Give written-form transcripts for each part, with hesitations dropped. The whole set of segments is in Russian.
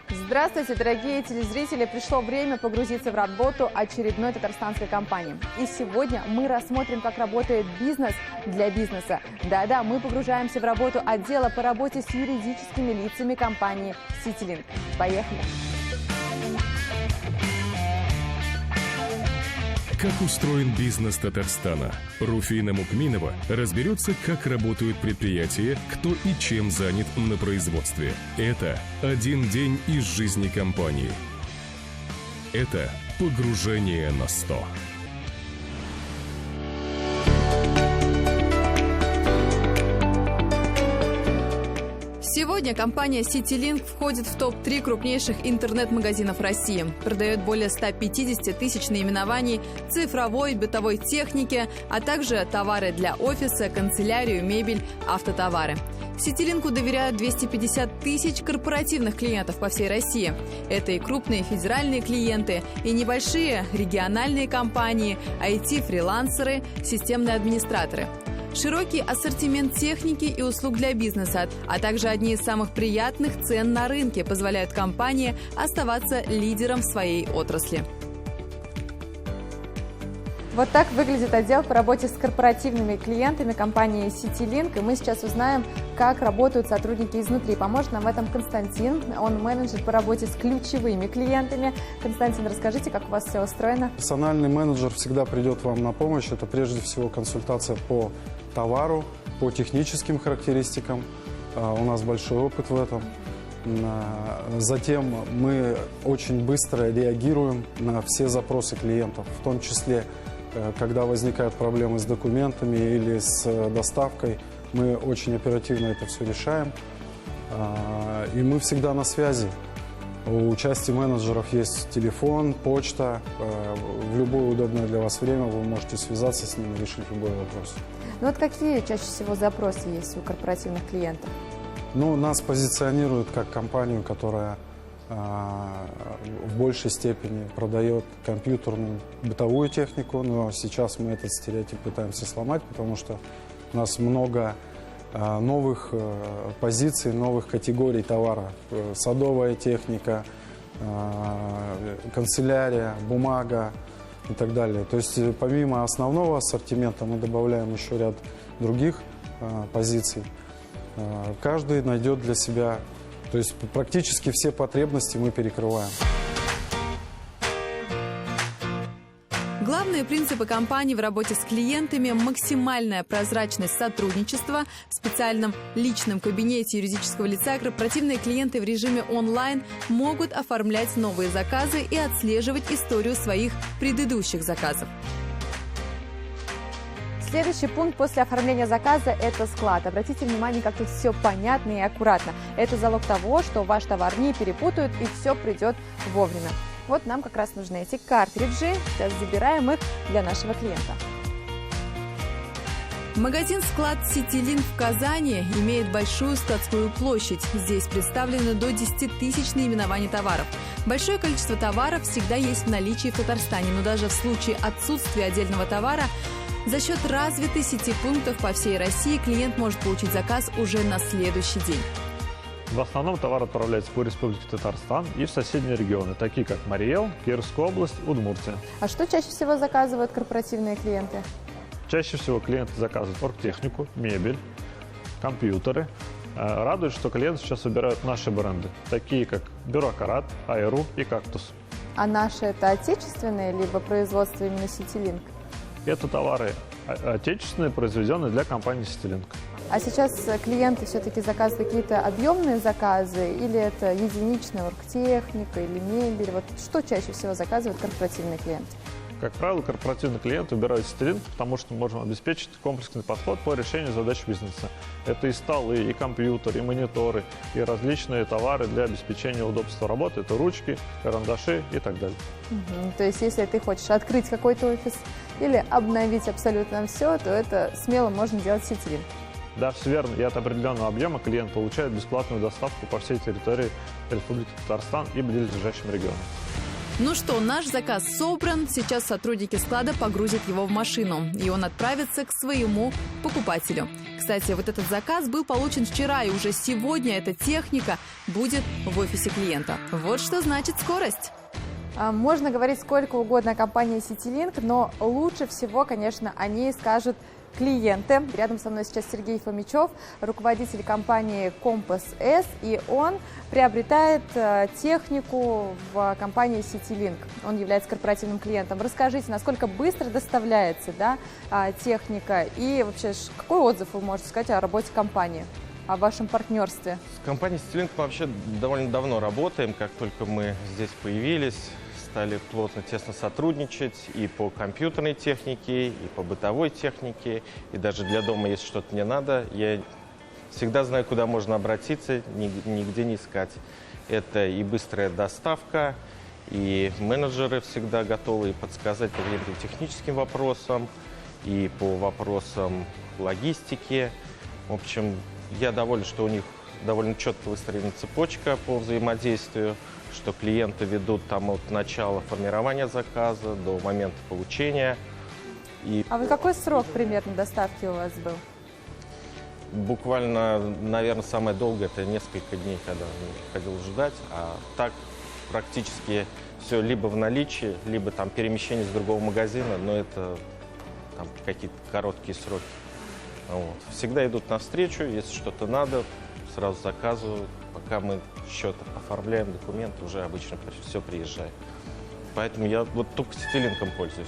Здравствуйте, дорогие телезрители! Пришло время погрузиться в работу очередной татарстанской компании. И сегодня мы рассмотрим, как работает бизнес для бизнеса. Да-да, мы погружаемся в работу отдела по работе с юридическими лицами компании CityLink. Поехали! Как устроен бизнес Татарстана? Руфина Мукминова разберется, как работают предприятия, кто и чем занят на производстве. Это один день из жизни компании. Это погружение на 100. Сегодня компания CityLink входит в топ-3 крупнейших интернет-магазинов России. Продает более 150 тысяч наименований цифровой, бытовой техники, а также товары для офиса, канцелярию, мебель, автотовары. CityLink доверяют 250 тысяч корпоративных клиентов по всей России. Это и крупные федеральные клиенты, и небольшие региональные компании, IT-фрилансеры, системные администраторы. Широкий ассортимент техники и услуг для бизнеса, а также одни из самых приятных цен на рынке позволяют компании оставаться лидером в своей отрасли. Вот так выглядит отдел по работе с корпоративными клиентами компании CityLink. И мы сейчас узнаем, как работают сотрудники изнутри. Поможет нам в этом Константин. Он менеджер по работе с ключевыми клиентами. Константин, расскажите, как у вас все устроено? Персональный менеджер всегда придет вам на помощь. Это прежде всего консультация по товару, по техническим характеристикам. У нас большой опыт в этом. Затем мы очень быстро реагируем на все запросы клиентов, в том числе, когда возникают проблемы с документами или с доставкой, мы очень оперативно это все решаем. И мы всегда на связи. У части менеджеров есть телефон, почта. В любое удобное для вас время вы можете связаться с ними и решить любой вопрос. Ну вот какие чаще всего запросы есть у корпоративных клиентов? Ну, нас позиционируют как компанию, которая в большей степени продает компьютерную бытовую технику, но сейчас мы этот стереотип пытаемся сломать, потому что у нас много новых позиций, новых категорий товара. Садовая техника, канцелярия, бумага и так далее. То есть помимо основного ассортимента мы добавляем еще ряд других позиций. Каждый найдет для себя, то есть практически все потребности мы перекрываем. Главные принципы компании в работе с клиентами – максимальная прозрачность сотрудничества. В специальном личном кабинете юридического лица корпоративные клиенты в режиме онлайн могут оформлять новые заказы и отслеживать историю своих предыдущих заказов. Следующий пункт после оформления заказа – это склад. Обратите внимание, как тут все понятно и аккуратно. Это залог того, что ваш товар не перепутают и все придет вовремя. Вот нам как раз нужны эти картриджи. Сейчас забираем их для нашего клиента. Магазин-склад CityLink в Казани имеет большую складскую площадь. Здесь представлены до 10 тысяч наименований товаров. Большое количество товаров всегда есть в наличии в Татарстане, но даже в случае отсутствия отдельного товара за счет развитой сети пунктов по всей России клиент может получить заказ уже на следующий день. В основном товар отправляется по Республике Татарстан и в соседние регионы, такие как Марий Эл, Кировская область, Удмуртия. А что чаще всего заказывают корпоративные клиенты? Чаще всего клиенты заказывают оргтехнику, мебель, компьютеры. Радует, что клиенты сейчас выбирают наши бренды, такие как Бюро Карат, Айру и Кактус. А наши это отечественные, либо производство именно CityLink? Это товары отечественные, произведенные для компании CityLink. А сейчас клиенты все-таки заказывают какие-то объемные заказы, или это единичная оргтехника или мебель? Вот что чаще всего заказывают корпоративные клиенты? Как правило, корпоративный клиент выбирает CityLink, потому что мы можем обеспечить комплексный подход по решению задач бизнеса. Это и столы, и компьютеры, и мониторы, и различные товары для обеспечения удобства работы. Это ручки, карандаши и так далее. То есть, если ты хочешь открыть какой-то офис или обновить абсолютно все, то это смело можно делать CityLink. Да, все верно. И от определенного объема клиент получает бесплатную доставку по всей территории Республики Татарстан и близлежащим регионам. Ну что, наш заказ собран. Сейчас сотрудники склада погрузят его в машину, и он отправится к своему покупателю. Кстати, вот этот заказ был получен вчера, и уже сегодня эта техника будет в офисе клиента. Вот что значит скорость. Можно говорить сколько угодно о компании CityLink, но лучше всего, конечно, о ней скажут клиенты. Рядом со мной сейчас Сергей Фомичев, руководитель компании Compass S, и он приобретает технику в компании CityLink. Он является корпоративным клиентом. Расскажите, насколько быстро доставляется, да, техника, и вообще какой отзыв вы можете сказать о работе компании, о вашем партнерстве? С компанией CityLink мы вообще довольно давно работаем. Как только мы здесь появились, стали плотно, тесно сотрудничать и по компьютерной технике, и по бытовой технике, и даже для дома, если что-то не надо, я всегда знаю, куда можно обратиться, нигде не искать. Это и быстрая доставка, и менеджеры всегда готовы подсказать по каким-то техническим вопросам, и по вопросам логистики. В общем, я доволен, что у них довольно четко выстроена цепочка по взаимодействию, что клиенты ведут там от начала формирования заказа до момента получения. А вот какой срок примерно доставки у вас был? Буквально, наверное, самое долгое — это несколько дней, когда приходилось ждать, а так практически все либо в наличии, либо там перемещение с другого магазина, но это там какие-то короткие сроки. Вот. Всегда идут навстречу, если что-то надо, сразу заказывают. Пока мы счет оформляем, документы, уже обычно все приезжает. Поэтому я вот только CityLink пользуюсь.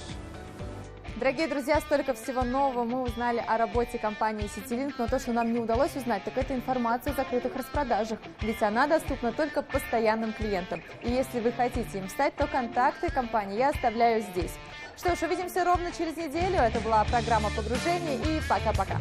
Дорогие друзья, столько всего нового мы узнали о работе компании CityLink, но то, что нам не удалось узнать, так это информация о закрытых распродажах, ведь она доступна только постоянным клиентам. И если вы хотите им стать, то контакты компании я оставляю здесь. Что ж, увидимся ровно через неделю. Это была программа «Погружение», и пока-пока.